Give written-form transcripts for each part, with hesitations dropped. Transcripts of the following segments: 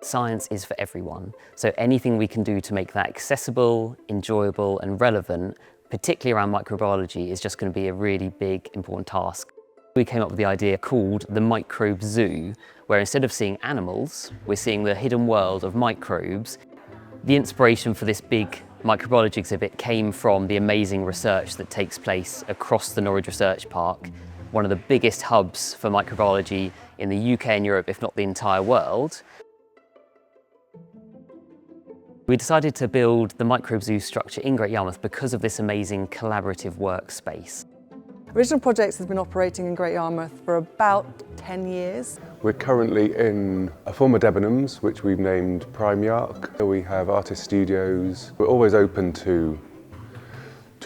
Science is for everyone, so anything we can do to make that accessible, enjoyable and relevant, particularly around microbiology, is just going to be a really big, important task. We came up with the idea called the Microbe Zoo, where instead of seeing animals, we're seeing the hidden world of microbes. The inspiration for this big microbiology exhibit came from the amazing research that takes place across the Norwich Research Park, one of the biggest hubs for microbiology in the UK and Europe, if not the entire world. We decided to build the Microbe Zoo structure in Great Yarmouth because of this amazing collaborative workspace. Original Projects has been operating in Great Yarmouth for about 10 years. We're currently in a former Debenhams, which we've named Prime Yark. We have artist studios. We're always open to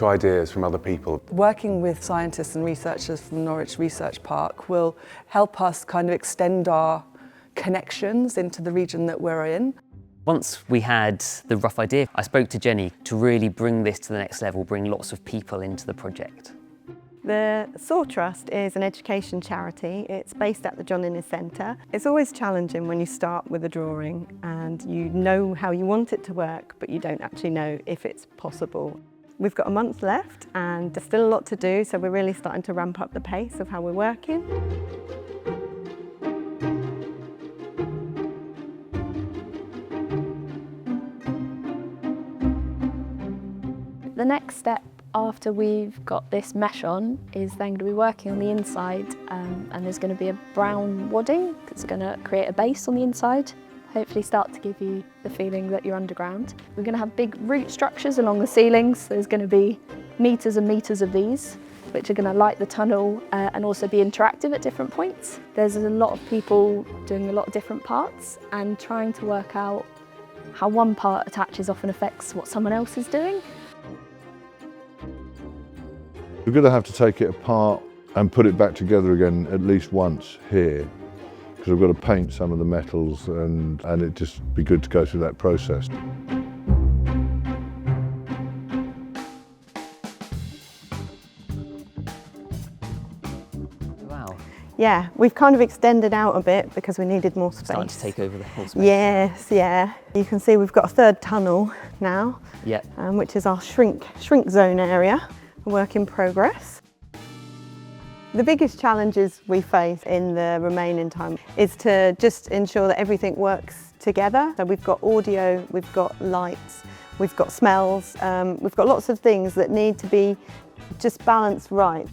ideas from other people. Working with scientists and researchers from the Norwich Research Park will help us kind of extend our connections into the region that we're in. Once we had the rough idea, I spoke to Jenny to really bring this to the next level, bring lots of people into the project. The Saw Trust is an education charity. It's based at the John Innes Centre. It's always challenging when you start with a drawing and you know how you want it to work, but you don't actually know if it's possible. We've got a month left and there's still a lot to do, so we're really starting to ramp up the pace of how we're working. The next step after we've got this mesh on is then going to be working on the inside, and there's going to be a brown wadding that's going to create a base on the inside, hopefully start to give you the feeling that you're underground. We're going to have big root structures along the ceilings. There's going to be metres and metres of these, which are going to light the tunnel and also be interactive at different points. There's a lot of people doing a lot of different parts and trying to work out how one part attaches often affects what someone else is doing. We're going to have to take it apart and put it back together again at least once here, because we've got to paint some of the metals and it'd just be good to go through that process. Wow. Yeah, we've kind of extended out a bit because we needed more space. Starting to take over the whole space. Yes, yeah. You can see we've got a third tunnel now, Yep. which is our shrink zone area. A work in progress. The biggest challenges we face in the remaining time is to just ensure that everything works together. So we've got audio, we've got lights, we've got smells, we've got lots of things that need to be just balanced right.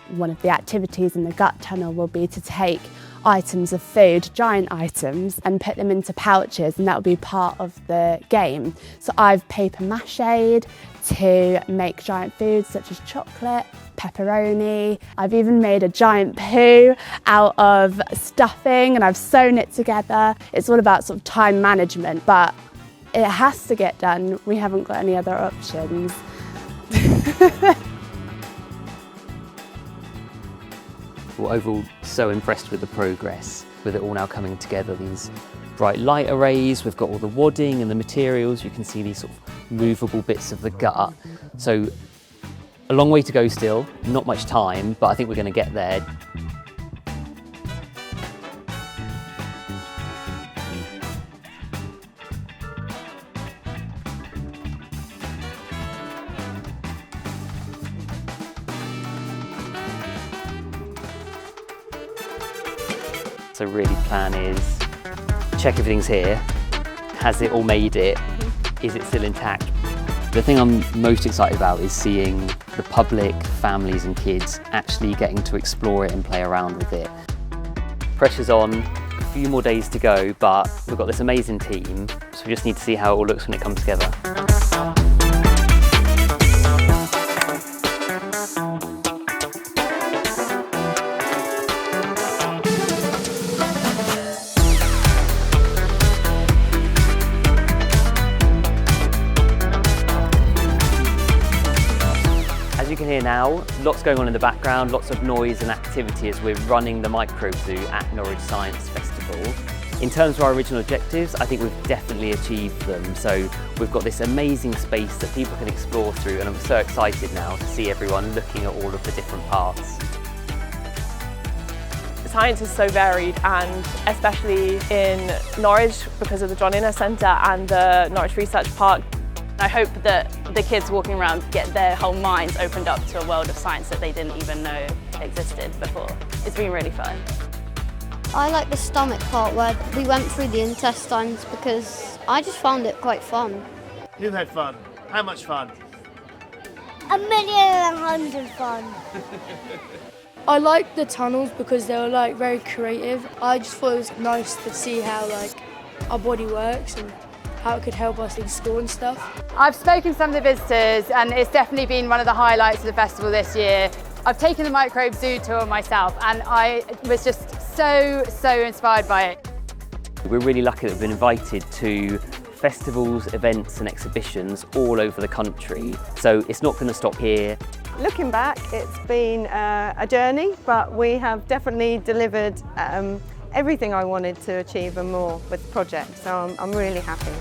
One of the activities in the gut tunnel will be to take items of food, giant items, and put them into pouches, and that will be part of the game. So I've paper mache'd to make giant foods such as chocolate, pepperoni. I've even made a giant poo out of stuffing and I've sewn it together. It's all about sort of time management, but it has to get done. We haven't got any other options. Well, overall, so impressed with the progress, with it all now coming together, these bright light arrays, we've got all the wadding and the materials, you can see these sort of movable bits of the gut. So a long way to go still, not much time, but I think we're going to get there. So really plan is check everything's here, has it all made it, is it still intact? The thing I'm most excited about is seeing the public, families and kids actually getting to explore it and play around with it. Pressure's on, a few more days to go, but we've got this amazing team, so we just need to see how it all looks when it comes together. As you can hear now, lots going on in the background, lots of noise and activity as we're running the Microbe Zoo at Norwich Science Festival. In terms of our original objectives, I think we've definitely achieved them. So we've got this amazing space that people can explore through, and I'm so excited now to see everyone looking at all of the different parts. science is so varied, and especially in Norwich because of the John Innes Centre and the Norwich Research Park. I hope that the kids walking around get their whole minds opened up to a world of science that they didn't even know existed before. It's been really fun. I like the stomach part where we went through the intestines because I just found it quite fun. Who had fun? How much fun? 1,100,000 fun. I liked the tunnels because they were like very creative. I just thought it was nice to see how like our body works and how it could help us in school and stuff. I've spoken to some of the visitors and it's definitely been one of the highlights of the festival this year. I've taken the Microbe Zoo tour myself and I was just so inspired by it. We're really lucky that we've been invited to festivals, events and exhibitions all over the country, so it's not going to stop here. Looking back, it's been a journey, but we have definitely delivered everything I wanted to achieve and more with the project, so I'm really happy.